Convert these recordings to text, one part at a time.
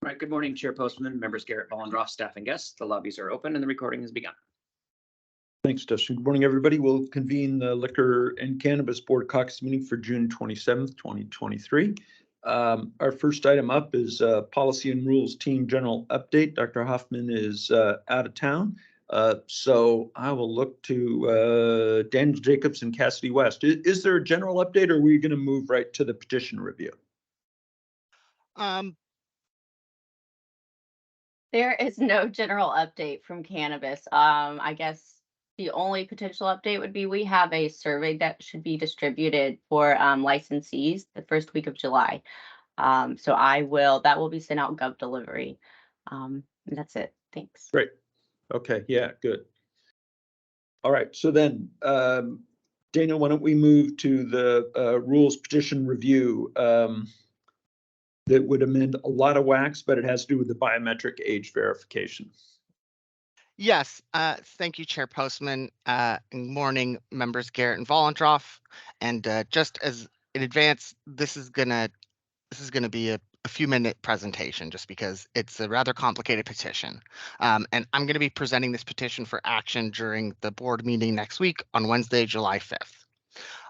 All right, good morning, Chair Postman, members Garrett, Vollendroff, staff, and guests. The lobbies are open and the recording has begun. Thanks, Dustin. Good morning, everybody. We'll convene the Liquor and Cannabis Board Caucus meeting for June 27th, 2023. Our first item up is Policy and Rules Team General Update. Dr. Hoffman is out of town, so I will look to Daniel Jacobs and Cassidy West. Is there a general update, or are we going to move right to the petition review? There is no general update from cannabis. I guess the only potential update would be we have a survey that should be distributed for licensees the first week of July. So that will be sent out gov delivery. And that's it. Thanks. Great. Okay. Yeah, good. All right. So then, Daniel, why don't we move to the rules petition review? That would amend a lot of wax, but it has to do with the biometric age verification. Yes, thank you, Chair Postman. Good morning, members Garrett and Vollendroff. And just as in advance, this is gonna be a few-minute presentation, just because it's a rather complicated petition. And I'm going to be presenting this petition for action during the board meeting next week on Wednesday, July 5th.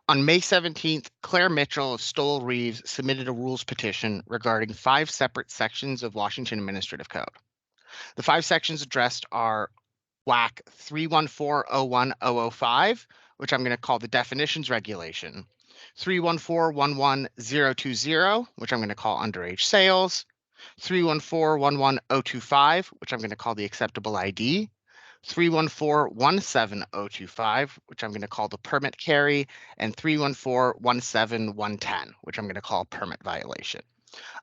On May 17th, Claire Mitchell of Stoll Reeves submitted a rules petition regarding 5 separate sections of Washington Administrative Code. The 5 sections addressed are WAC 314.01.005, which I'm going to call the definitions regulation, 314.11.020, which I'm going to call underage sales, 314.11.025, which I'm going to call the acceptable ID, 314.17.025, which I'm going to call the permit carry, and 314.17.110, which I'm going to call permit violation.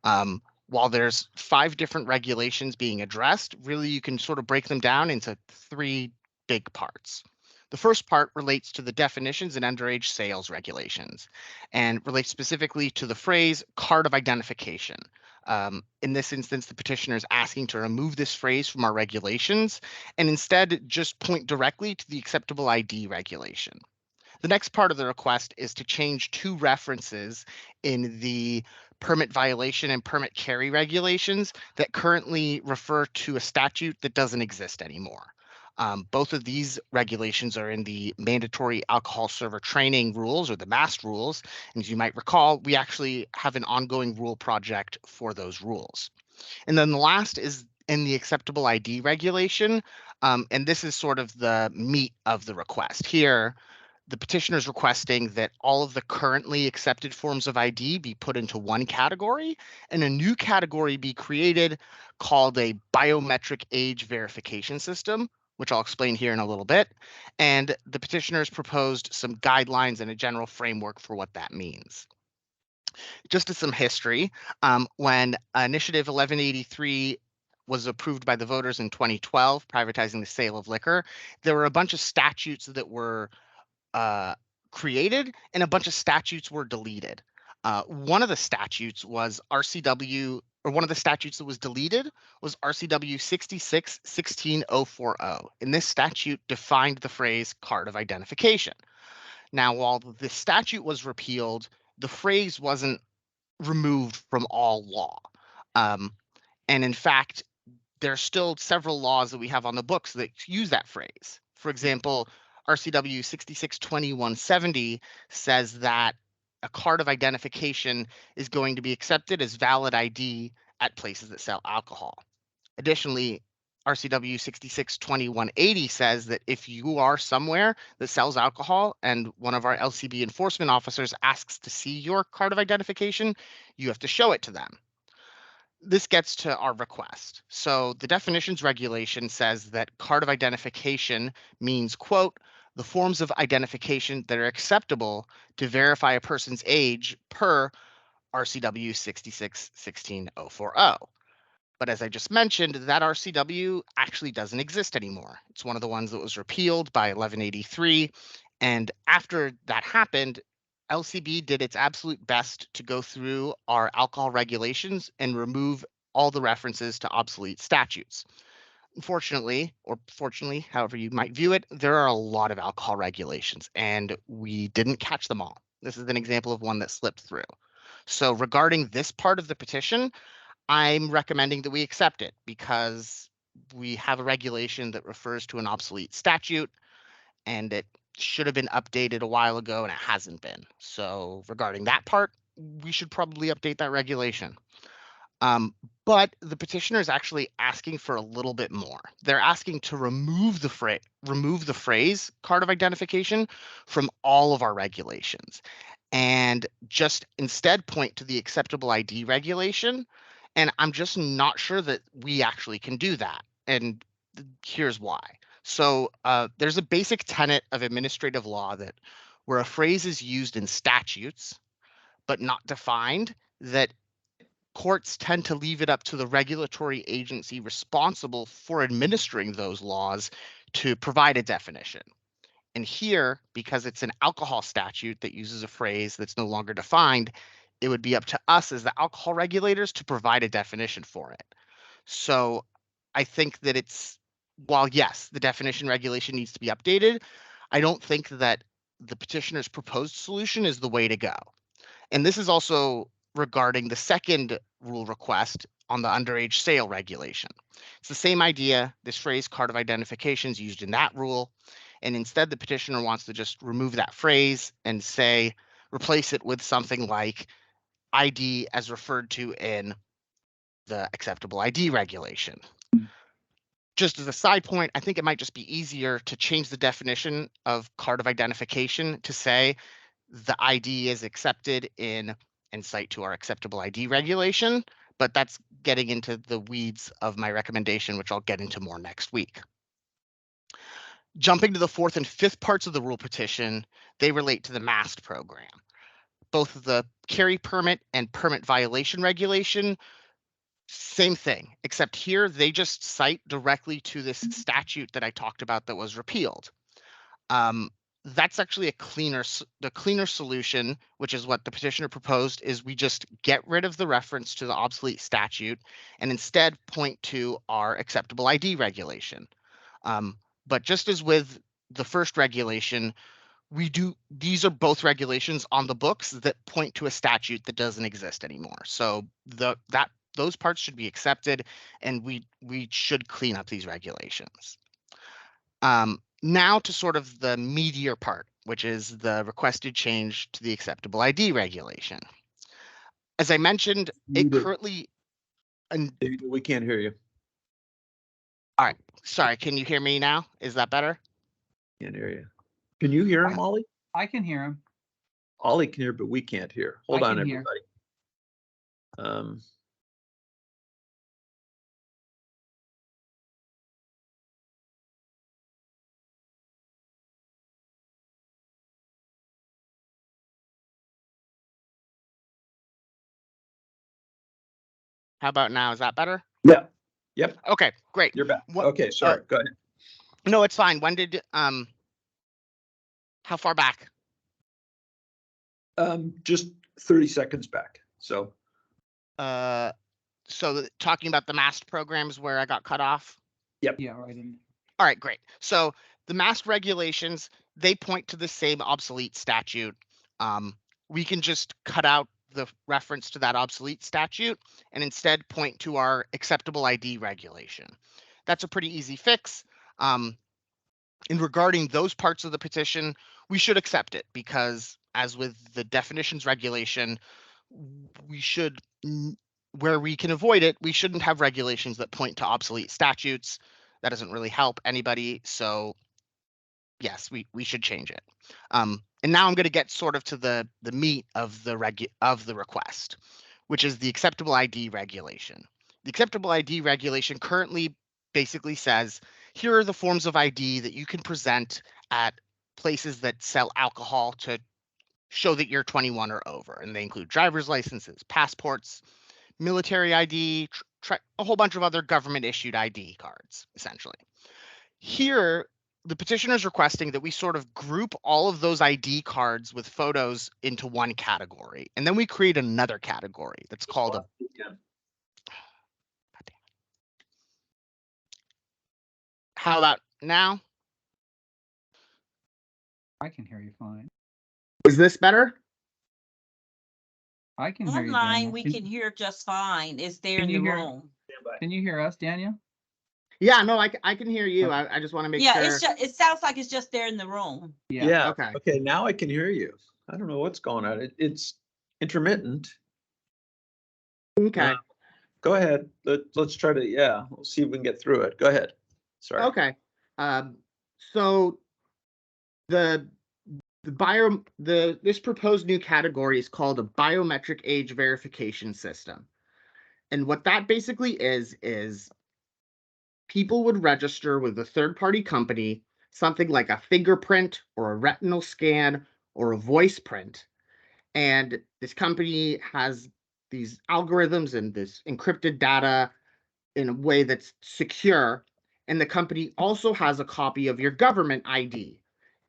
While there's 5 different regulations being addressed, really you can sort of break them down into 3 big parts. The first part relates to the definitions and underage sales regulations, and relates specifically to the phrase card of identification. In this instance, the petitioner is asking to remove this phrase from our regulations and instead just point directly to the acceptable ID regulation. The next part of the request is to change 2 references in the permit violation and permit carry regulations that currently refer to a statute that doesn't exist anymore. Both of these regulations are in the mandatory alcohol server training rules, or the MAST rules. And as you might recall, we actually have an ongoing rule project for those rules. And then the last is in the acceptable ID regulation. And this is sort of the meat of the request. Here, the petitioner is requesting that all of the currently accepted forms of ID be put into one category and a new category be created called a biometric age verification system, which I'll explain here in a little bit. And the petitioners proposed some guidelines and a general framework for what that means. Just as some history, when Initiative 1183 was approved by the voters in 2012, privatizing the sale of liquor, there were a bunch of statutes that were created and a bunch of statutes were deleted. One of the statutes was RCW, or one of the statutes that was deleted was RCW 66-16040. And this statute defined the phrase card of identification. Now, while the statute was repealed, the phrase wasn't removed from all law. And in fact, there's still several laws that we have on the books that use that phrase. For example, RCW 66-2170 says that a card of identification is going to be accepted as valid ID at places that sell alcohol. Additionally, RCW 66-2180 says that if you are somewhere that sells alcohol and one of our LCB enforcement officers asks to see your card of identification, you have to show it to them. This gets to our request. So the definitions regulation says that card of identification means, quote, the forms of identification that are acceptable to verify a person's age per RCW 66-16040. But as I just mentioned, that RCW actually doesn't exist anymore. It's one of the ones that was repealed by 1183. And after that happened, LCB did its absolute best to go through our alcohol regulations and remove all the references to obsolete statutes. Unfortunately, or fortunately, however you might view it, there are a lot of alcohol regulations and we didn't catch them all. This is an example of one that slipped through. So regarding this part of the petition, I'm recommending that we accept it because we have a regulation that refers to an obsolete statute, and it should have been updated a while ago and it hasn't been. So regarding that part, we should probably update that regulation. But the petitioner is actually asking for a little bit more. They're asking to remove the phrase card of identification from all of our regulations and just instead point to the acceptable ID regulation. And I'm just not sure that we actually can do that. And here's why. So there's a basic tenet of administrative law that where a phrase is used in statutes but not defined, that courts tend to leave it up to the regulatory agency responsible for administering those laws to provide a definition. And here, because it's an alcohol statute that uses a phrase that's no longer defined, it would be up to us as the alcohol regulators to provide a definition for it. So I think that while yes, the definition regulation needs to be updated, I don't think that the petitioner's proposed solution is the way to go. And this is also regarding the second rule request on the underage sale regulation. It's the same idea. This phrase card of identification is used in that rule. And instead, the petitioner wants to just remove that phrase and say, replace it with something like ID as referred to in the acceptable ID regulation. Just as a side point, I think it might just be easier to change the definition of card of identification to say the ID is accepted in and cite to our acceptable ID regulation, but that's getting into the weeds of my recommendation, which I'll get into more next week. Jumping to the fourth and fifth parts of the rule petition, they relate to the MAST program. Both the carry permit and permit violation regulation, same thing, except here they just cite directly to this statute that I talked about that was repealed. That's actually the cleaner solution, which is what the petitioner proposed, is we just get rid of the reference to the obsolete statute and instead point to our acceptable ID regulation. But just as with the first regulation, these are both regulations on the books that point to a statute that doesn't exist anymore. So those parts should be accepted, and we should clean up these regulations. Now to sort of the meatier part, which is the requested change to the acceptable ID regulation. As I mentioned, it currently. We can't hear you. All right, sorry, can you hear me now? Is that better? Can't hear you. Can you hear him, Ollie? I can hear him. Ollie can hear, but we can't hear. Hold I on, can hear. everybody. How about now? Is that better? Yeah. Yep. Okay, great. You're back. What- Okay, sorry. Go ahead. No, it's fine. When did how far back? Just 30 seconds back. So Talking about the MAST programs where I got cut off. Yeah, right in. All right, great. So the MAST regulations, they point to the same obsolete statute. We can just cut out the reference to that obsolete statute and instead point to our acceptable ID regulation. That's a pretty easy fix. And regarding those parts of the petition, we should accept it because as with the definitions regulation, we should, where we can avoid it, we shouldn't have regulations that point to obsolete statutes. That doesn't really help anybody. So yes, we should change it. And now I'm going to get sort of to the meat of the request, which is the acceptable ID regulation. The acceptable ID regulation currently basically says, here are the forms of ID that you can present at places that sell alcohol to show that you're 21 or over. And they include driver's licenses, passports, military ID, a whole bunch of other government issued ID cards, essentially. Here, the petitioner is requesting that we sort of group all of those ID cards with photos into one category. And then we create another category that's called a. How about now? I can hear you fine. Is this better? I can hear you, Online, Daniel. we can hear just fine. It's there can in you the hear- room. Can you hear us, Daniel? Yeah, no, I can hear you. Okay. I just want to make Yeah, sure. it's just, it sounds like it's just there in the room. Yeah. Okay. Okay, now I can hear you. I don't know what's going on. It's intermittent. Okay. Go ahead. Let's try to, yeah, we'll see if we can get through it. Go ahead. Sorry. Okay. So this proposed new category is called a biometric age verification system. And what that basically is people would register with a third-party company, something like a fingerprint or a retinal scan or a voice print. And this company has these algorithms and this encrypted data in a way that's secure. And the company also has a copy of your government ID.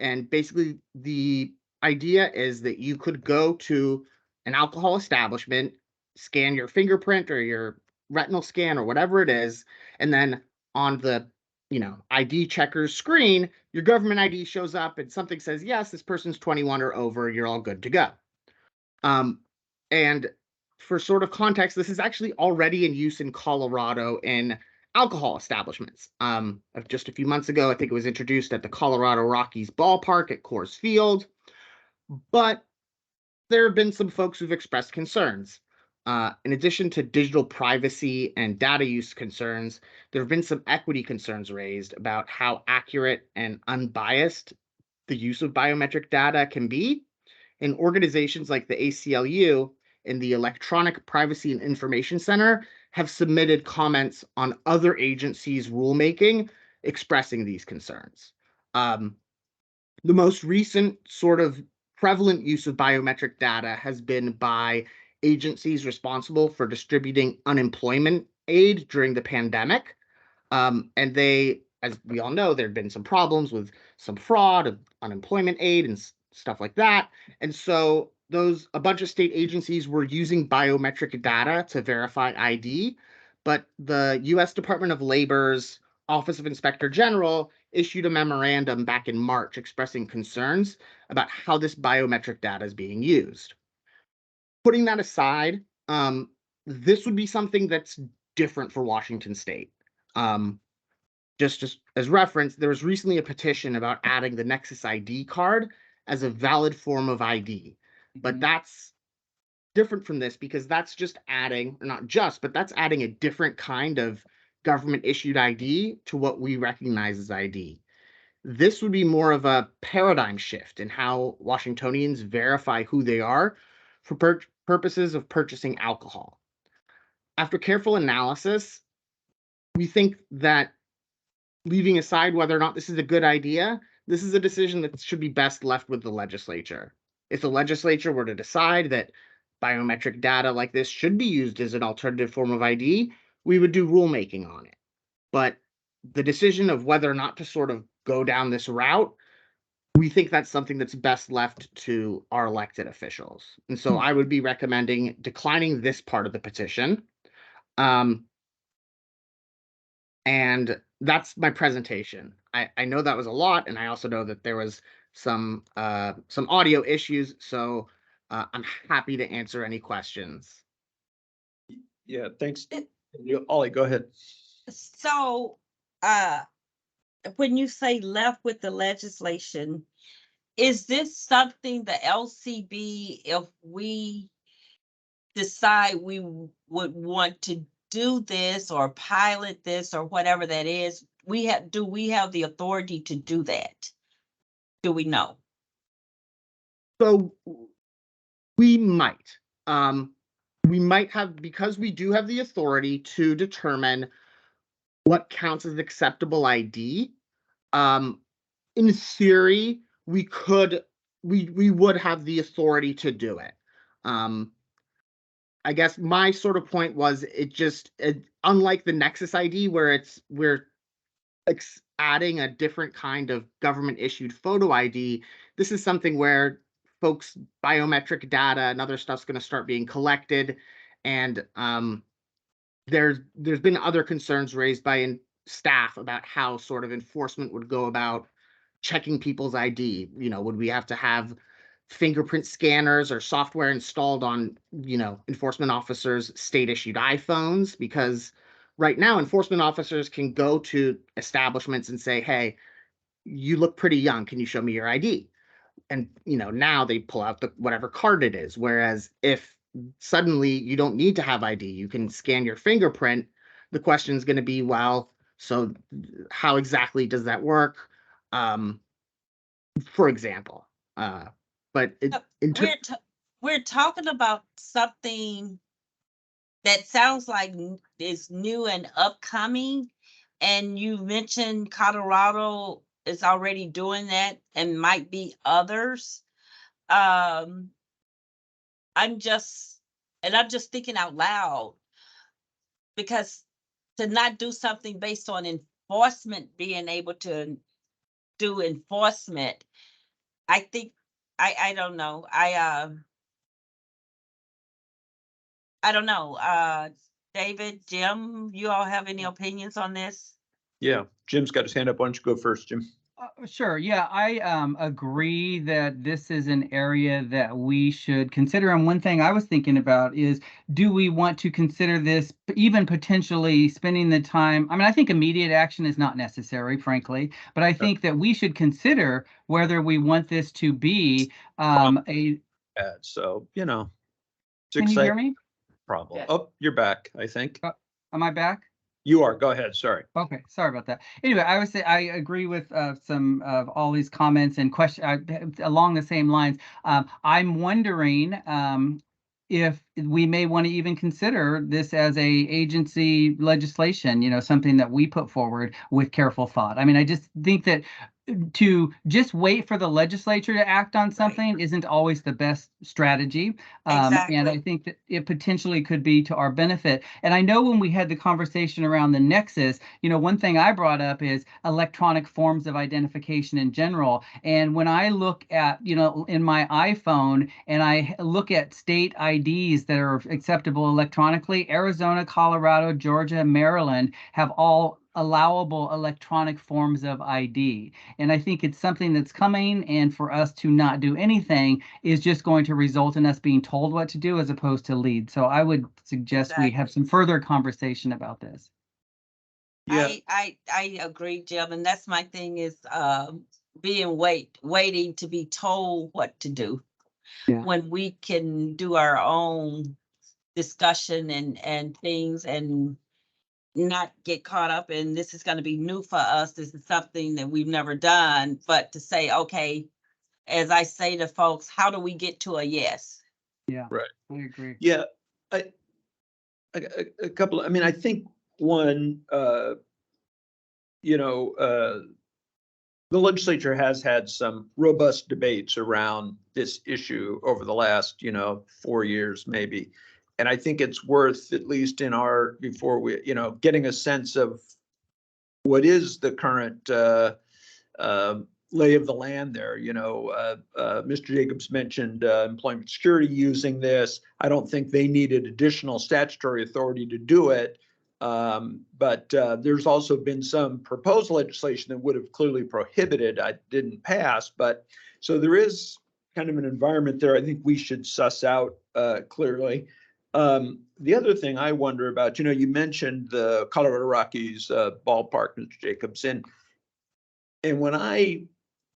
And basically, the idea is that you could go to an alcohol establishment, scan your fingerprint or your retinal scan or whatever it is, and then on the ID checker's screen, your government ID shows up and something says, yes, this person's 21 or over, you're all good to go. And for sort of context, this is actually already in use in Colorado in alcohol establishments. Just a few months ago, I think it was introduced at the Colorado Rockies ballpark at Coors Field. But there have been some folks who've expressed concerns. In addition to digital privacy and data use concerns, there have been some equity concerns raised about how accurate and unbiased the use of biometric data can be. And organizations like the ACLU and the Electronic Privacy and Information Center have submitted comments on other agencies' rulemaking expressing these concerns. The most recent sort of prevalent use of biometric data has been by agencies responsible for distributing unemployment aid during the pandemic. And they, as we all know, there have been some problems with some fraud of unemployment aid and stuff like that. And so a bunch of state agencies were using biometric data to verify ID, but the U.S. Department of Labor's Office of Inspector General issued a memorandum back in March expressing concerns about how this biometric data is being used. Putting that aside, this would be something that's different for Washington State. Just as reference, there was recently a petition about adding the Nexus ID card as a valid form of ID. But that's different from this because that's just adding, or not just, but that's adding a different kind of government issued ID to what we recognize as ID. This would be more of a paradigm shift in how Washingtonians verify who they are for purposes of purchasing alcohol. After careful analysis, we think that leaving aside whether or not this is a good idea, this is a decision that should be best left with the legislature. If the legislature were to decide that biometric data like this should be used as an alternative form of ID, we would do rulemaking on it. But the decision of whether or not to sort of go down this route, we think that's something that's best left to our elected officials. And so I would be recommending declining this part of the petition. And that's my presentation. I know that was a lot, and I also know that there was some audio issues, so I'm happy to answer any questions. Yeah, thanks. Ollie, go ahead. So, when you say left with the legislation, is this something the LCB, if we decide we would want to do this or pilot this or whatever that is, do we have the authority to do that? Do we know? So we might. We might have, because we do have the authority to determine what counts as acceptable ID. In theory, we would have the authority to do it. I guess my sort of point was unlike the Nexus ID where we're adding a different kind of government issued photo ID, this is something where folks' biometric data and other stuff's going to start being collected. And there's been other concerns raised by staff about how sort of enforcement would go about checking people's ID. Would we have to have fingerprint scanners or software installed on, enforcement officers' state-issued iPhones, because right now enforcement officers can go to establishments and say, hey, you look pretty young. Can you show me your ID? And, now they pull out the whatever card it is. Whereas if suddenly you don't need to have ID, you can scan your fingerprint, the question is going to be, well, so how exactly does that work? For example, but we're talking about something that sounds like is new and upcoming. And you mentioned Colorado is already doing that and might be others. I'm just thinking out loud, because to not do something based on enforcement, being able to do enforcement, I think, I don't know. I don't know. David, Jim, you all have any opinions on this? Yeah, Jim's got his hand up. Why don't you go first, Jim? Sure. Yeah, I agree that this is an area that we should consider. And one thing I was thinking about is, do we want to consider this even potentially spending the time? I mean, I think immediate action is not necessary, frankly, but I think that we should consider whether we want this to be a. So, it's Can you exciting hear me? problem. Yeah. Oh, you're back, I think. Am I back? You are. Go ahead. Sorry. Okay, sorry about that. Anyway, I would say I agree with some of all these comments and questions along the same lines. I'm wondering if we may want to even consider this as a agency legislation, something that we put forward with careful thought. I mean, I just think that to just wait for the legislature to act on something isn't always the best strategy. And I Exactly. think that it potentially could be to our benefit. And I know when we had the conversation around the nexus, one thing I brought up is electronic forms of identification in general. And when I look at, in my iPhone and I look at state IDs that are acceptable electronically, Arizona, Colorado, Georgia, Maryland have all allowable electronic forms of ID. And I think it's something that's coming, and for us to not do anything is just going to result in us being told what to do as opposed to lead. So I would suggest we have some further conversation about this. Yeah. I agree, Jim, and that's my thing is being waiting to be told what to do. Yeah. When we can do our own discussion and things, and not get caught up in, this is going to be new for us. This is something that we've never done, but to say, okay, as I say to folks, how do we get to a yes? Yeah, Right. I agree. Yeah. A couple, I mean, I think one, the legislature has had some robust debates around this issue over the last, 4 years, maybe. And I think it's worth, at least before we, getting a sense of what is the current lay of the land there. Mr. Jacobs mentioned employment security using this. I don't think they needed additional statutory authority to do it. But there's also been some proposed legislation that would have clearly prohibited. I didn't pass, but so there is kind of an environment there I think we should suss out clearly. The other thing I wonder about, you mentioned the Colorado Rockies ballpark, Mr. Jacobs, and when I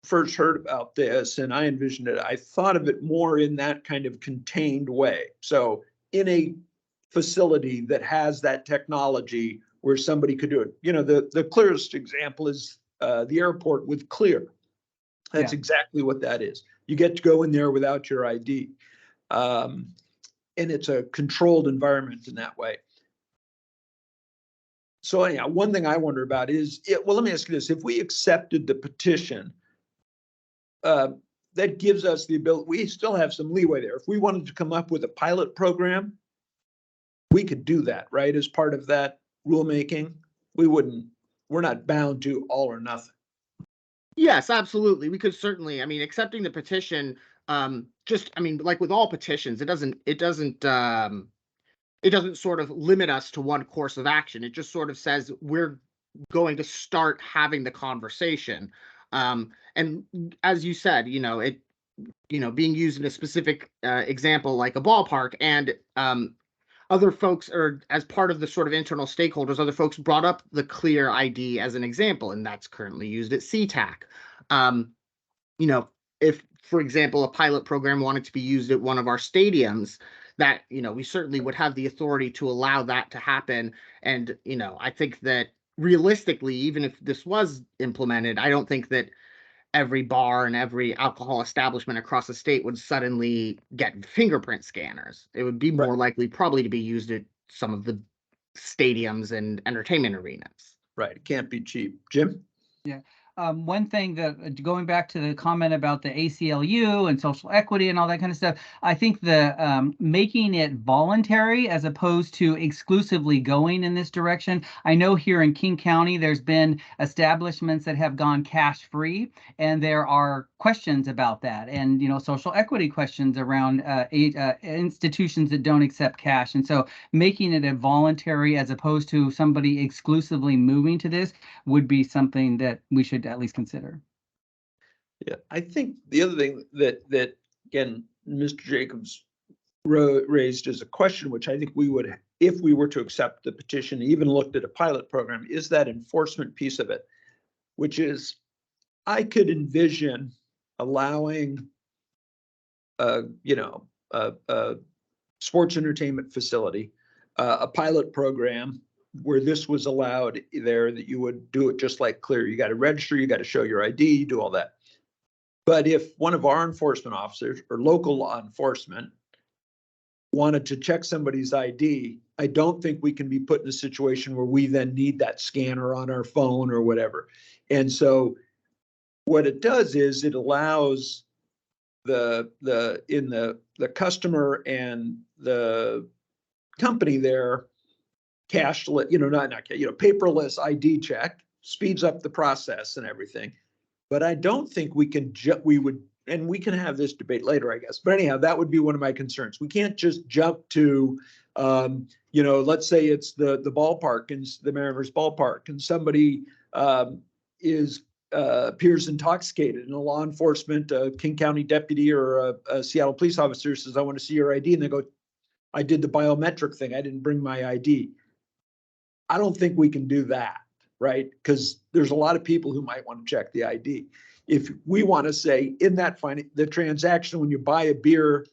first heard about this and I envisioned it, I thought of it more in that kind of contained way. So in a facility that has that technology where somebody could do it. The clearest example is the airport with Clear. That's exactly what that is. You get to go in there without your ID. And it's a controlled environment in that way. So anyhow, one thing I wonder about is, let me ask you this. If we accepted the petition, that gives us the ability, we still have some leeway there. If we wanted to come up with a pilot program, we could do that, right? As part of that rulemaking, we're not bound to all or nothing. Yes, absolutely. We could certainly, accepting the petition, like with all petitions, it doesn't sort of limit us to one course of action. It just sort of says we're going to start having the conversation. And as you said, being used in a specific example like a ballpark, and other folks, or as part of the sort of internal stakeholders, other folks brought up the Clear ID as an example, and that's currently used at SeaTac. If, for example, a pilot program wanted to be used at one of our stadiums, that, we certainly would have the authority to allow that to happen. And, I think that realistically, even if this was implemented, I don't think that every bar and every alcohol establishment across the state would suddenly get fingerprint scanners. It would be more likely probably to be used at some of the stadiums and entertainment arenas. Right. It can't be cheap. Jim? Yeah. One thing that going back to the comment about the ACLU and social equity and all that kind of stuff, I think the making it voluntary as opposed to exclusively going in this direction. I know here in King County, there's been establishments that have gone cash free, and there are questions about that, and social equity questions around institutions that don't accept cash. And so making it a voluntary as opposed to somebody exclusively moving to this would be something that we should at least consider. Yeah, I think the other thing that again, Mr. Jacobs raised as a question, which I think we would, if we were to accept the petition, even looked at a pilot program, is that enforcement piece of it, which is I could envision allowing a sports entertainment facility, a pilot program where this was allowed there, that you would do it just like Clear. You got to register, you got to show your ID, do all that. But if one of our enforcement officers or local law enforcement wanted to check somebody's ID, I don't think we can be put in a situation where we then need that scanner on our phone or whatever. And so what it does is it allows the customer and the company there cashless, paperless ID check, speeds up the process and everything. But I don't think we can, and we can have this debate later, I guess. But anyhow, that would be one of my concerns. We can't just jump to, let's say it's the ballpark and the Mariners ballpark, and somebody appears intoxicated, and a law enforcement, King County deputy or a Seattle police officer says, "I want to see your ID," and they go, "I did the biometric thing. I didn't bring my ID." I don't think we can do that, right? Because there's a lot of people who might want to check the ID. If we want to say in that the transaction, when you buy a beer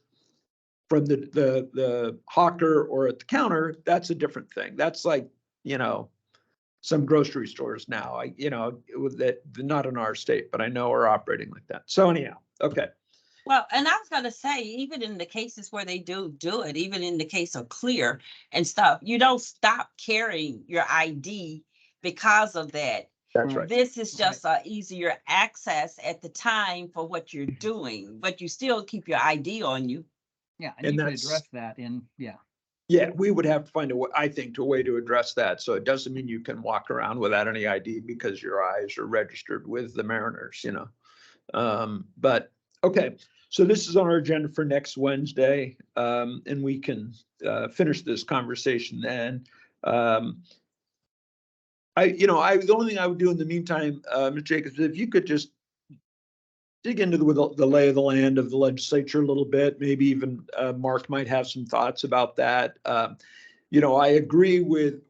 from the hawker or at the counter, that's a different thing. That's like, some grocery stores now, that not in our state, but I know are operating like that. So anyhow, okay. Well, and I was going to say, even in the cases where they do it, even in the case of Clear and stuff, you don't stop carrying your ID because of that. That's right. This is just a easier access at the time for what you're doing, but you still keep your ID on you. Yeah, and you can address that Yeah, we would have to find a way to address that. So it doesn't mean you can walk around without any ID because your eyes are registered with the Mariners, But okay, so this is on our agenda for next Wednesday, and we can finish this conversation then. The only thing I would do in the meantime, Ms. Jacobs, if you could just dig into the lay of the land of the legislature a little bit, maybe even Mark might have some thoughts about that. I agree with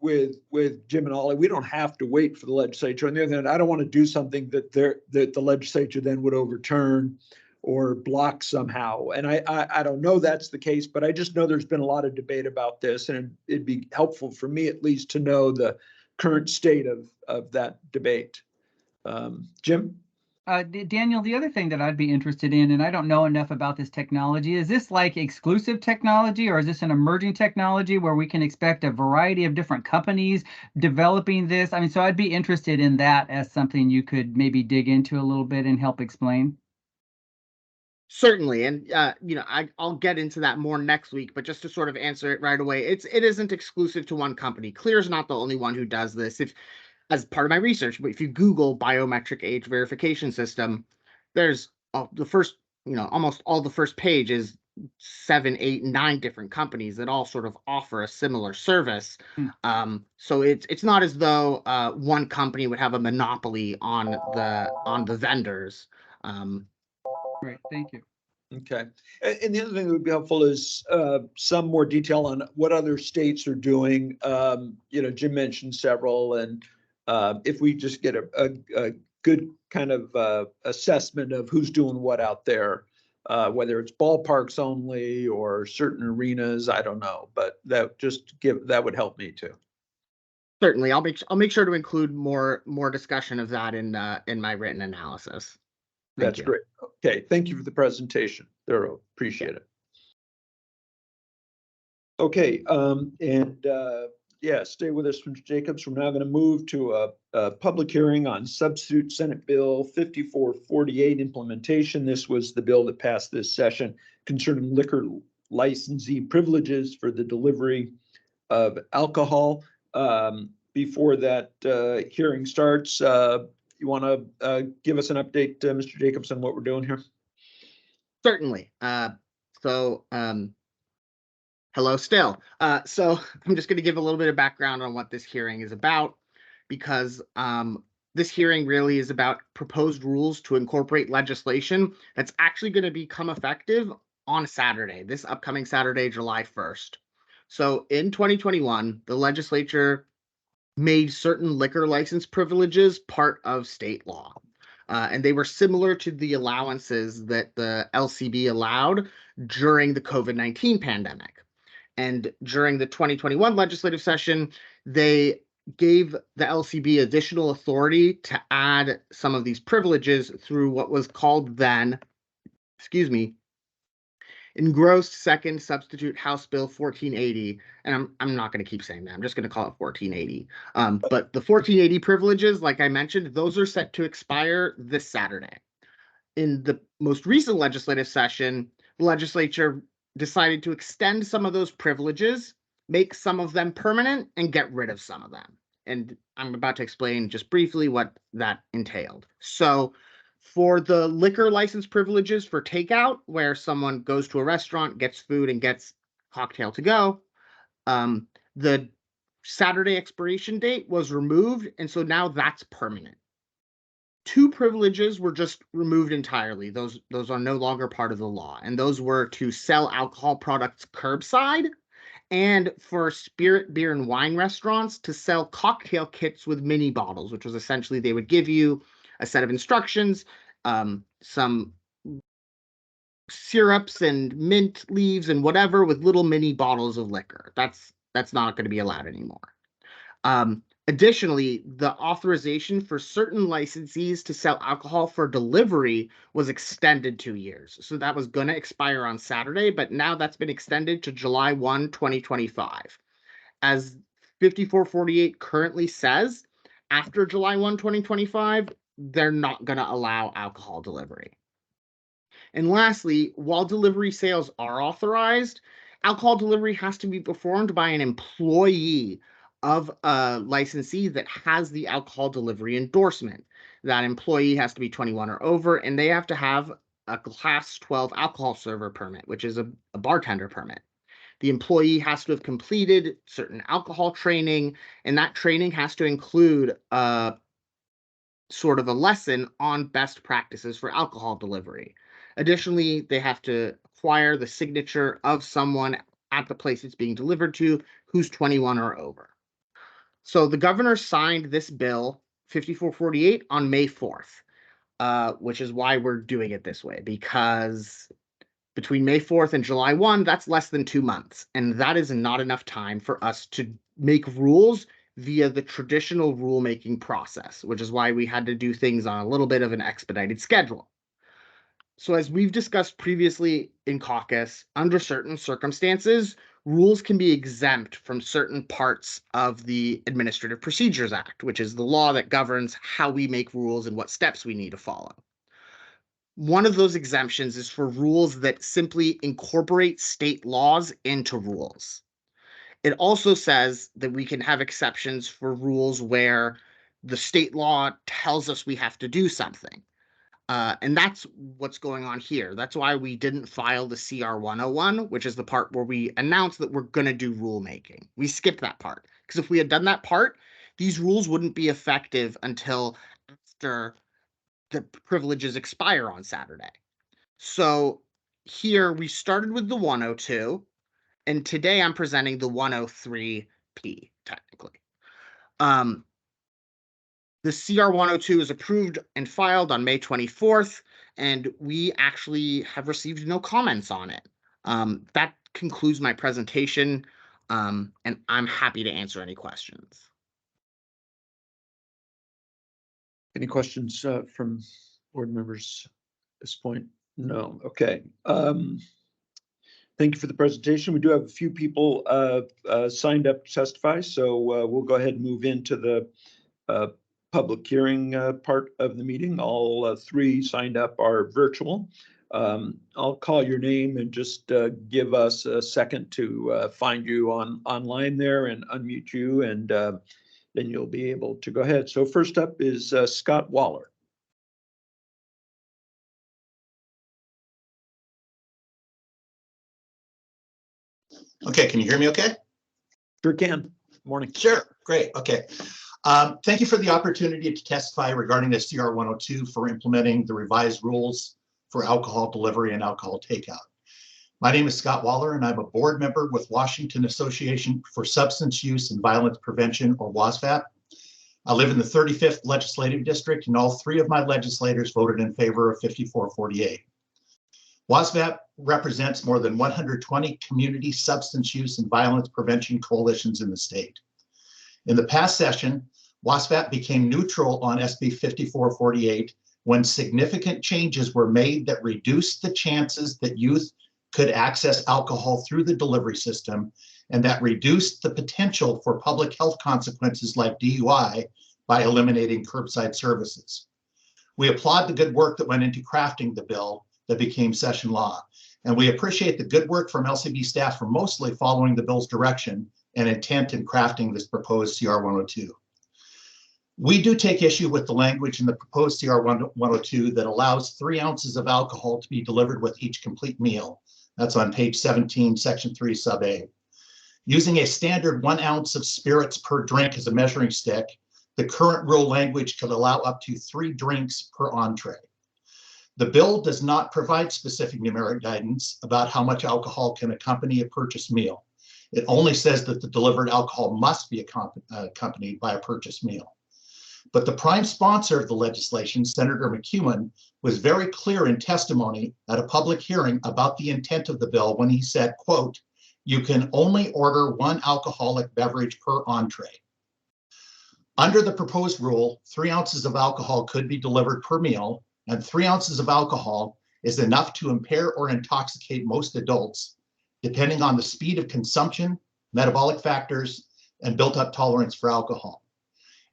Jim and Ollie. We don't have to wait for the legislature. On the other hand, I don't want to do something that the legislature then would overturn or block somehow. And I don't know that's the case, but I just know there's been a lot of debate about this, and it'd be helpful for me at least to know the current state of that debate. Jim? Daniel, the other thing that I'd be interested in, and I don't know enough about this technology, is this like exclusive technology, or is this an emerging technology where we can expect a variety of different companies developing this? I mean, so I'd be interested in that as something you could maybe dig into a little bit and help explain. Certainly, and I'll get into that more next week, but just to sort of answer it right away, it isn't exclusive to one company. Clear's not the only one who does this. As part of my research, but if you Google biometric age verification system, there's the first, almost all the first page is 7, 8, 9 different companies that all sort of offer a similar service. So it's not as though one company would have a monopoly on the vendors. Great, thank you. Okay. And the other thing that would be helpful is some more detail on what other states are doing. Jim mentioned several, and if we just get a good kind of assessment of who's doing what out there, whether it's ballparks only or certain arenas, I don't know, but that would help me too. Certainly, I'll make sure to include more discussion of that in my written analysis. Thank That's you. great. Okay, thank you for the presentation. Thorough, appreciate it. Okay, stay with us, Mr. Jacobs. We're now going to move to a public hearing on substitute Senate Bill 5448 implementation. This was the bill that passed this session concerning liquor licensee privileges for the delivery of alcohol. Before that hearing starts, you want to give us an update, Mr. Jacobs, on what we're doing here? Certainly. Hello still. So I'm just going to give a little bit of background on what this hearing is about, because this hearing really is about proposed rules to incorporate legislation that's actually going to become effective on Saturday, this upcoming Saturday, July 1st. So in 2021, the legislature made certain liquor license privileges part of state law. And they were similar to the allowances that the LCB allowed during the COVID-19 pandemic. And during the 2021 legislative session, they gave the LCB additional authority to add some of these privileges through what was called then, engrossed second substitute House Bill 1480. And I'm not going to keep saying that. I'm just going to call it 1480. But the 1480 privileges, like I mentioned, those are set to expire this Saturday. In the most recent legislative session, the legislature decided to extend some of those privileges, make some of them permanent, and get rid of some of them. And I'm about to explain just briefly what that entailed. So for the liquor license privileges for takeout, where someone goes to a restaurant, gets food, and gets cocktail to go, the Saturday expiration date was removed, and so now that's permanent. Two privileges were just removed entirely. Those are no longer part of the law, and those were to sell alcohol products curbside, and for spirit, beer, and wine restaurants to sell cocktail kits with mini bottles, which was essentially they would give you a set of instructions, some syrups and mint leaves and whatever with little mini bottles of liquor. That's not going to be allowed anymore. Additionally, the authorization for certain licensees to sell alcohol for delivery was extended 2 years. So that was going to expire on Saturday, but now that's been extended to July 1, 2025. As 5448 currently says, after July 1, 2025, they're not going to allow alcohol delivery. And lastly, while delivery sales are authorized, alcohol delivery has to be performed by an employee of a licensee that has the alcohol delivery endorsement. That employee has to be 21 or over, and they have to have a Class 12 alcohol server permit, which is a bartender permit. The employee has to have completed certain alcohol training, and that training has to include sort of a lesson on best practices for alcohol delivery. Additionally, they have to acquire the signature of someone at the place it's being delivered to who's 21 or over. So the governor signed this bill 5448 on May 4th, which is why we're doing it this way, because between May 4th and July 1, that's less than 2 months. And that is not enough time for us to make rules via the traditional rulemaking process, which is why we had to do things on a little bit of an expedited schedule. So as we've discussed previously in caucus, under certain circumstances, rules can be exempt from certain parts of the Administrative Procedures Act, which is the law that governs how we make rules and what steps we need to follow. One of those exemptions is for rules that simply incorporate state laws into rules. It also says that we can have exceptions for rules where the state law tells us we have to do something. And that's what's going on here. That's why we didn't file the CR 101, which is the part where we announced that we're going to do rulemaking. We skipped that part because if we had done that part, these rules wouldn't be effective until after the privileges expire on Saturday. So here we started with the 102, and today I'm presenting the 103P technically. The CR 102 is approved and filed on May 24th, and we actually have received no comments on it. That concludes my presentation, and I'm happy to answer any questions. Any questions from board members at this point? No. Okay. Thank you for the presentation. We do have a few people signed up to testify, so we'll go ahead and move into the public hearing part of the meeting. All three signed up are virtual. I'll call your name and just give us a second to find you online there and unmute you, and then you'll be able to go ahead. So first up is Scott Waller. Okay, can you hear me okay? Sure can. Morning. Sure, great, okay. Thank you for the opportunity to testify regarding the CR 102 for implementing the revised rules for alcohol delivery and alcohol takeout. My name is Scott Waller, and I'm a board member with Washington Association for Substance Use and Violence Prevention, or WASVAP. I live in the 35th Legislative District, and all three of my legislators voted in favor of 5448. WASVAP represents more than 120 community substance use and violence prevention coalitions in the state. In the past session, WASVAP became neutral on SB 5448 when significant changes were made that reduced the chances that youth could access alcohol through the delivery system, and that reduced the potential for public health consequences like DUI by eliminating curbside services. We applaud the good work that went into crafting the bill that became session law, and we appreciate the good work from LCB staff for mostly following the bill's direction and intent in crafting this proposed CR 102. We do take issue with the language in the proposed CR 102 that allows 3 ounces of alcohol to be delivered with each complete meal. That's on page 17, section 3, sub A. Using a standard 1 ounce of spirits per drink as a measuring stick, the current rule language could allow up to 3 drinks per entree. The bill does not provide specific numeric guidance about how much alcohol can accompany a purchased meal. It only says that the delivered alcohol must be accompanied by a purchased meal. But the prime sponsor of the legislation, Senator McEwen, was very clear in testimony at a public hearing about the intent of the bill when he said, quote, "You can only order 1 alcoholic beverage per entree." Under the proposed rule, 3 ounces of alcohol could be delivered per meal, and 3 ounces of alcohol is enough to impair or intoxicate most adults, depending on the speed of consumption, metabolic factors, and built-up tolerance for alcohol.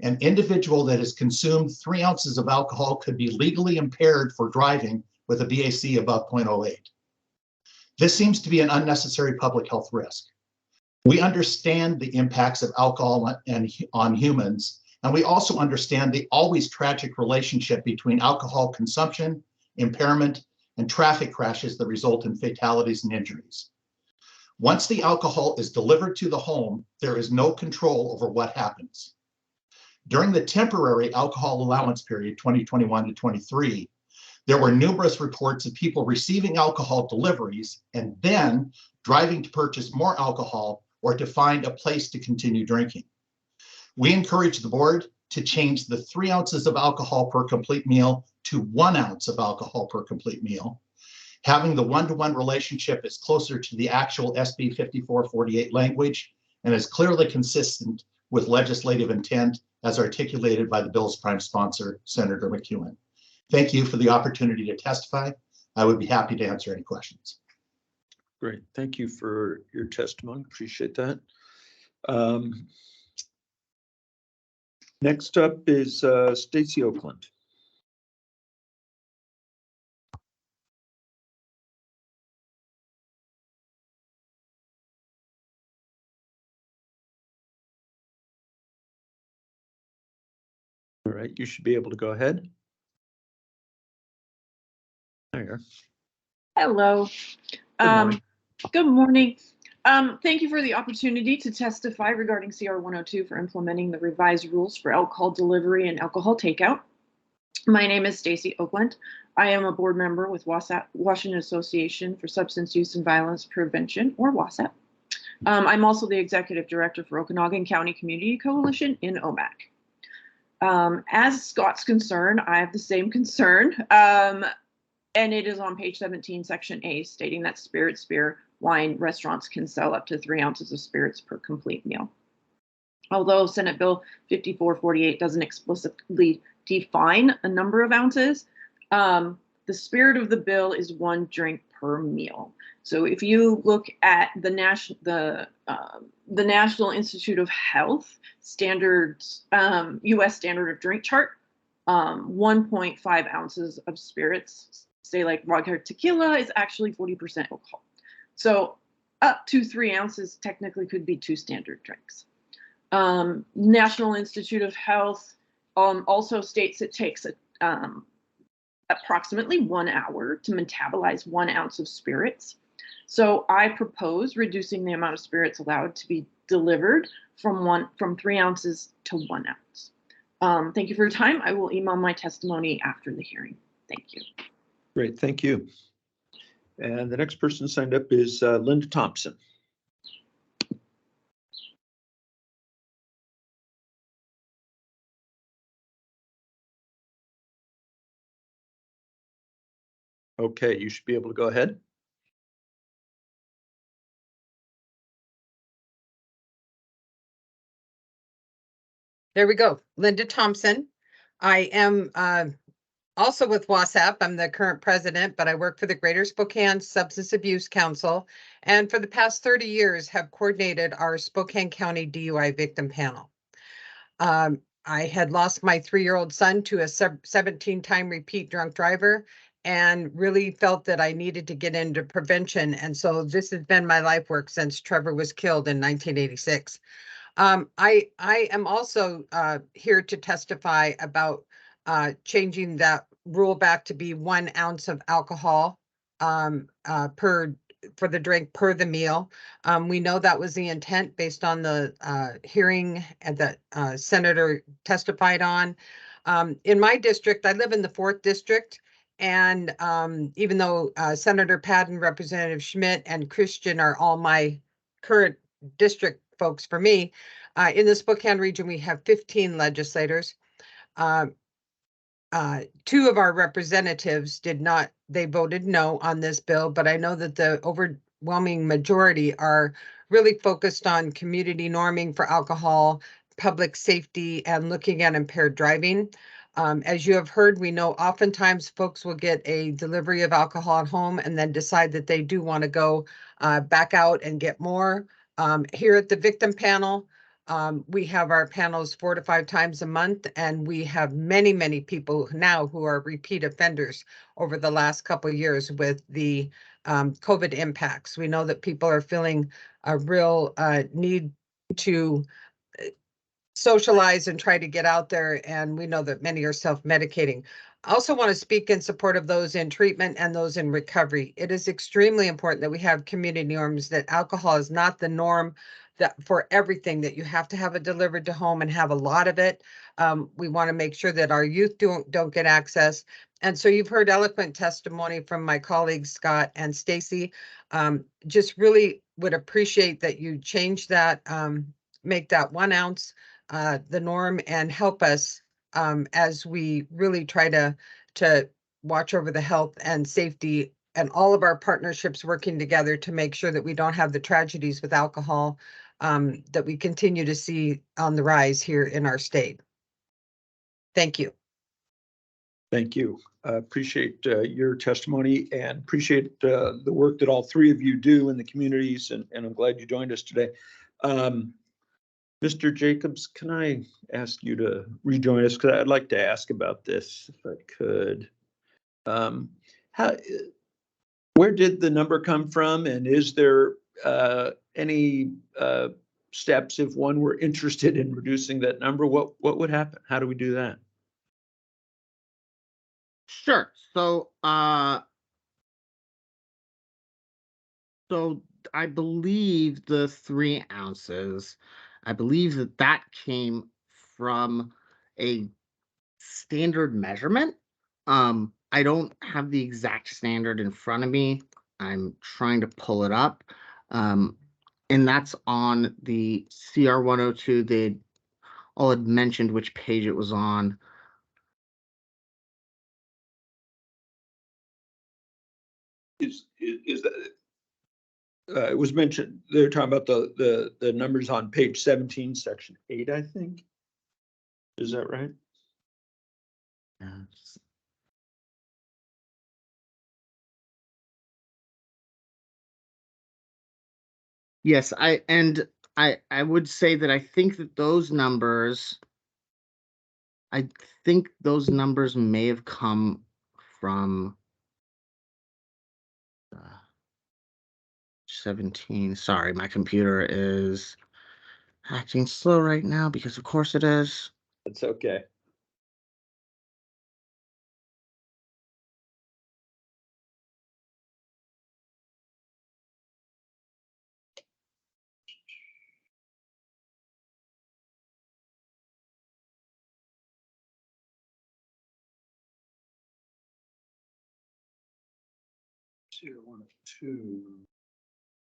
An individual that has consumed 3 ounces of alcohol could be legally impaired for driving with a BAC above 0.08. This seems to be an unnecessary public health risk. We understand the impacts of alcohol on humans, and we also understand the always tragic relationship between alcohol consumption, impairment, and traffic crashes that result in fatalities and injuries. Once the alcohol is delivered to the home, there is no control over what happens. During the temporary alcohol allowance period, 2021 to 23, there were numerous reports of people receiving alcohol deliveries and then driving to purchase more alcohol or to find a place to continue drinking. We encourage the board to change the 3 ounces of alcohol per complete meal to 1 ounce of alcohol per complete meal. Having the one-to-one relationship is closer to the actual SB 5448 language and is clearly consistent with legislative intent as articulated by the bill's prime sponsor, Senator McEwen. Thank you for the opportunity to testify. I would be happy to answer any questions. Great. Thank you for your testimony. Appreciate that. Next up is Stacy Oakland. All right, you should be able to go ahead. There you are. Hello. Good morning. Good morning. Thank you for the opportunity to testify regarding CR 102 for implementing the revised rules for alcohol delivery and alcohol takeout. My name is Stacy Oakland. I am a board member with Washington Association for Substance Use and Violence Prevention, or WASAP. I'm also the executive director for Okanagan County Community Coalition in OMAC. As Scott's concerned, I have the same concern, and it is on page 17, section A, stating that spirits, beer, wine restaurants can sell up to 3 ounces of spirits per complete meal. Although Senate Bill 5448 doesn't explicitly define a number of ounces, the spirit of the bill is 1 drink per meal. So if you look at the National Institute of Health standards, U.S. standard of drink chart, 1.5 ounces of spirits, say like vodka or tequila, is actually 40% alcohol. So up to 3 ounces technically could be 2 standard drinks. National Institute of Health also states it takes approximately 1 hour to metabolize 1 ounce of spirits. So I propose reducing the amount of spirits allowed to be delivered from 3 ounces to 1 ounce. Thank you for your time. I will email my testimony after the hearing. Thank you. Great, thank you. And the next person signed up is Linda Thompson. Okay, you should be able to go ahead. There we go. Linda Thompson. I am also with WASAP. I'm the current president, but I work for the Greater Spokane Substance Abuse Council, and for the past 30 years have coordinated our Spokane County DUI victim panel. I had lost my 3-year-old son to a 17-time repeat drunk driver and really felt that I needed to get into prevention. And so this has been my life work since Trevor was killed in 1986. I am also here to testify about changing that rule back to be 1 ounce of alcohol for the drink per the meal. We know that was the intent based on the hearing that Senator testified on. In my district, I live in the 4th district, and even though Senator Padden, Representative Schmidt, and Christian are all my current district folks for me, in the Spokane region, we have 15 legislators. 2 of our representatives they voted no on this bill, but I know that the overwhelming majority are really focused on community norming for alcohol, public safety, and looking at impaired driving. As you have heard, we know oftentimes folks will get a delivery of alcohol at home and then decide that they do want to go back out and get more. Here at the victim panel, we have our panels 4 to 5 times a month, and we have many, many people now who are repeat offenders over the last couple of years with the COVID impacts. We know that people are feeling a real need to socialize and try to get out there, and we know that many are self-medicating. I also want to speak in support of those in treatment and those in recovery. It is extremely important that we have community norms, that alcohol is not the norm that for everything, that you have to have it delivered to home and have a lot of it. We want to make sure that our youth don't get access. And so you've heard eloquent testimony from my colleagues, Scott and Stacy. Just really would appreciate that you change that, make that 1 ounce the norm, and help us as we really try to watch over the health and safety and all of our partnerships working together to make sure that we don't have the tragedies with alcohol that we continue to see on the rise here in our state. Thank you. Thank you. Appreciate your testimony and appreciate the work that all 3 of you do in the communities, and I'm glad you joined us today. Mr. Jacobs, can I ask you to rejoin us? Because I'd like to ask about this, if I could. Where did the number come from, and is there any steps if one were interested in reducing that number? What would happen? How do we do that? Sure. So I believe the 3 ounces, I believe that came from a standard measurement. I don't have the exact standard in front of me. I'm trying to pull it up. And that's on the CR 102. They all had mentioned which page it was on. Is that, it was mentioned, they're talking about the numbers on page 17, section 8, I think. Is that right? Yes. Yes, I would say that I think that those numbers, I think those numbers may have come from 17. Sorry, my computer is acting slow right now because of course it is. It's okay.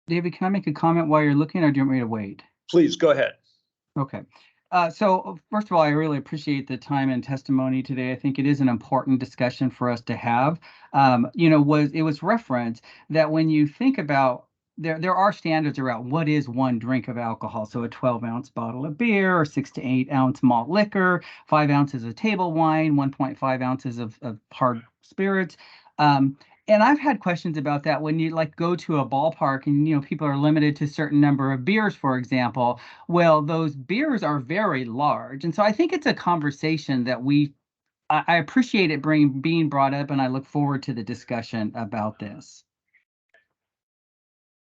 David, can I make a comment while you're looking, or do you want me to wait? Please go ahead. Okay. So first of all, I really appreciate the time and testimony today. I think it is an important discussion for us to have. It was referenced that when you think about there are standards around what is one drink of alcohol. So a 12-ounce bottle of beer, or 6 to 8 ounce malt liquor, 5 ounces of table wine, 1.5 ounces of hard spirits. And I've had questions about that when you go to a ballpark and people are limited to a certain number of beers, for example. Well, those beers are very large. And so I think it's a conversation that I appreciate it being brought up, and I look forward to the discussion about this.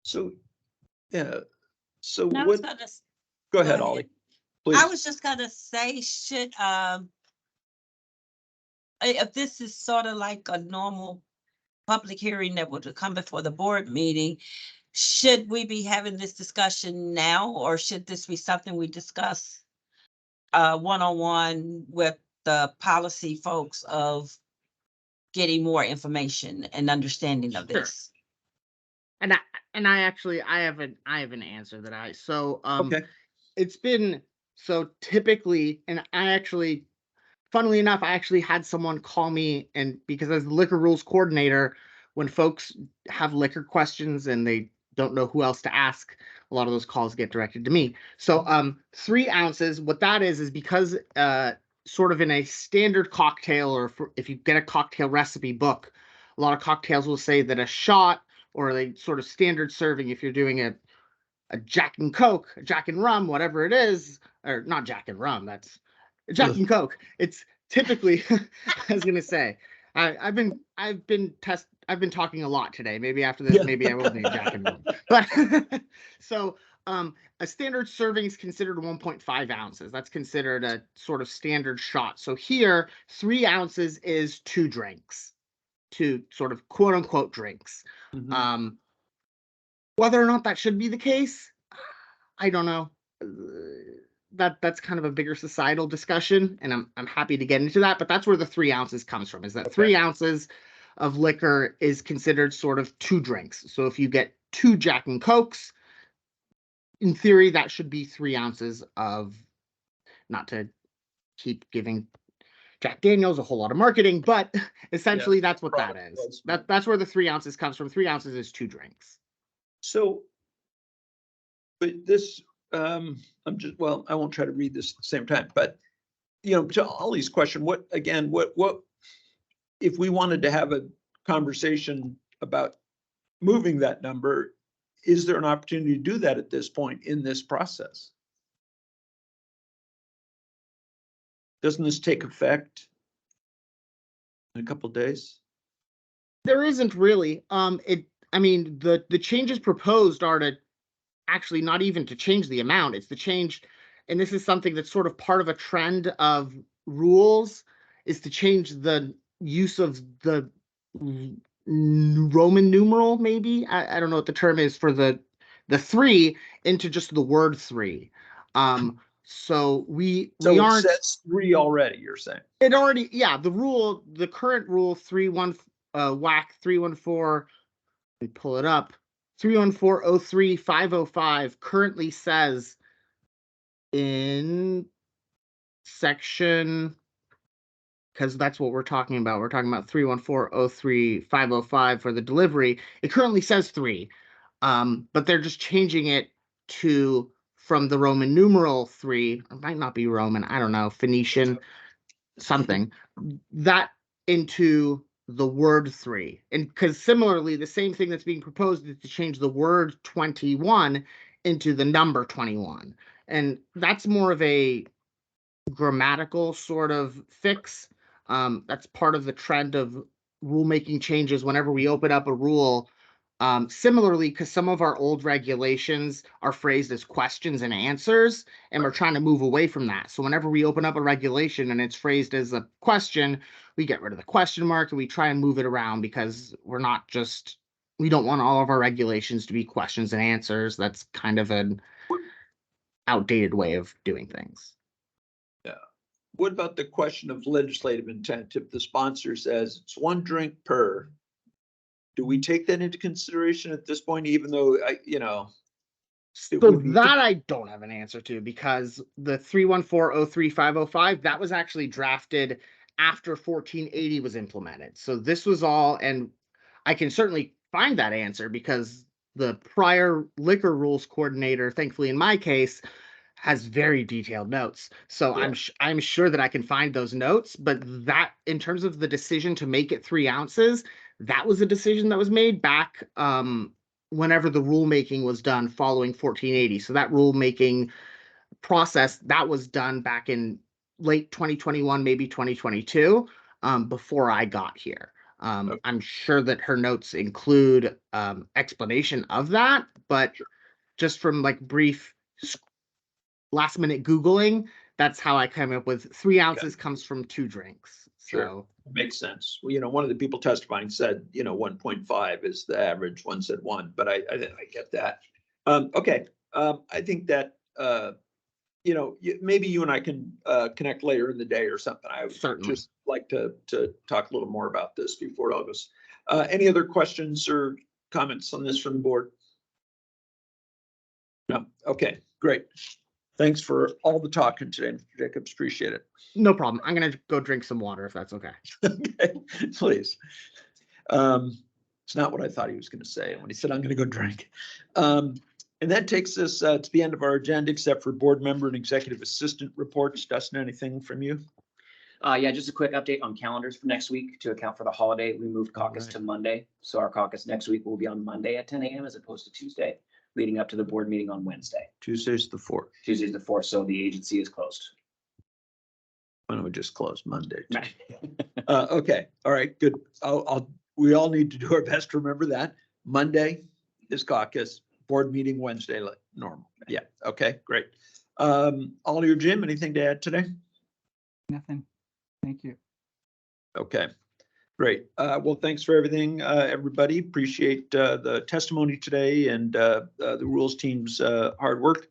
So, yeah. So And I what? was gonna Go ahead, ahead. Ollie. Please. I was just gonna say, if this is sort of like a normal public hearing that would come before the board meeting, should we be having this discussion now, or should this be something we discuss one-on-one with the policy folks of getting more information and understanding of Sure. this? And I actually I have an answer that Okay. it's been so typically, and funnily enough, I actually had someone call me, and because as the liquor rules coordinator, when folks have liquor questions and they don't know who else to ask, a lot of those calls get directed to me. So 3 ounces, what that is because sort of in a standard cocktail, or if you get a cocktail recipe book, a lot of cocktails will say that a shot, or a sort of standard serving, if you're doing a Jack and Coke, a Jack and Rum, whatever it is, or not Jack and Rum, that's Jack and Coke. It's typically, I was gonna say, I've been talking a lot today. Maybe after this, maybe I will be Jack and Rum. But so a standard serving is considered 1.5 ounces. That's considered a sort of standard shot. So here, 3 ounces is 2 drinks, 2 sort of quote unquote drinks. Mhm. Whether or not that should be the case, I don't know. That's kind of a bigger societal discussion, and I'm happy to get into that. But that's where the 3 ounces comes from. Is that 3 ounces of liquor is considered sort of 2 drinks. So if you get 2 Jack and Cokes, in theory, that should be 3 ounces of. Not to keep giving Jack Daniels a whole lot of marketing, but essentially that's what that is. That's where the 3 ounces comes from. 3 ounces is 2 drinks. So, but this, I won't try to read this at the same time, but, to Ollie's question, what, if we wanted to have a conversation about moving that number, is there an opportunity to do that at this point in this process? Doesn't this take effect in a couple of days? There isn't really. The changes proposed are to actually not even to change the amount. It's to change, and this is something that's sort of part of a trend of rules, is to change the use of the Roman numeral, maybe. I don't know what the term is for the 3 into just the word 3. So we So it aren't. says 3 already, you're saying? It already, yeah, the current rule 3-1 WAC 314. Let me pull it up. 314.03.505 currently says in section, because that's what we're talking about. We're talking about 314.03.505 for the delivery. It currently says 3, but they're just changing it to from the Roman numeral 3. It might not be Roman. I don't know, Phoenician, something, that into the word 3. And because similarly, the same thing that's being proposed is to change the word 21 into the number 21. And that's more of a grammatical sort of fix. That's part of the trend of rulemaking changes whenever we open up a rule. Similarly, because some of our old regulations are phrased as questions and answers, and we're trying to move away from that. So whenever we open up a regulation and it's phrased as a question, we get rid of the question mark and we try and move it around, because we don't want all of our regulations to be questions and answers. That's kind of an outdated way of doing things. What about the question of legislative intent? If the sponsor says it's 1 drink per, do we take that into consideration at this point, even though, So that I don't have an answer to, because the 314.03.505, that was actually drafted after 1480 was implemented. So this was all, and I can certainly find that answer because the prior liquor rules coordinator, thankfully in my case, has very detailed notes. So Yeah. I'm sure that I can find those notes, but that in terms of the decision to make it 3 ounces, that was a decision that was made back whenever the rulemaking was done following 1480. So that rulemaking process, that was done back in late 2021, maybe 2022, before I got here. Okay. I'm sure that her notes include explanation of that, but just from like brief last minute Googling, that's how I came up with 3 ounces comes from 2 drinks. Sure. So Makes sense. Well, one of the people testifying said, 1.5 is the average. One said 1, but I get that. Okay. I think that, maybe you and I can connect later in the day or something. I would Certainly. just like to talk a little more about this before August. Any other questions or comments on this from the board? No. Okay, great. Thanks for all the talking today, Mr. Jacobs. Appreciate it. No problem. I'm gonna go drink some water if that's okay. Okay, please. It's not what I thought he was going to say when he said, I'm going to go drink. And that takes us to the end of our agenda, except for board member and executive assistant reports. Dustin, anything from you? Yeah, just a quick update on calendars for next week to account for the holiday. We moved caucus to Monday. So our caucus next week will be on Monday at 10 a.m. as opposed to Tuesday, leading up to the board meeting on Wednesday. Tuesday's the 4th. Tuesday's the 4th, so the agency is closed. Why don't we just close Monday? Okay, all right, good. We all need to do our best to remember that. Monday is caucus, board meeting Wednesday, like normal. Yeah, okay, great. Ollie or Jim, anything to add today? Nothing. Thank you. Okay, great. Well, thanks for everything, everybody. Appreciate the testimony today and the rules team's hard work.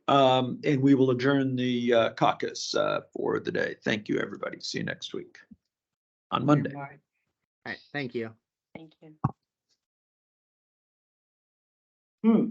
And we will adjourn the caucus for the day. Thank you, everybody. See you next week on Monday. All right, thank you. Thank you. Hmm.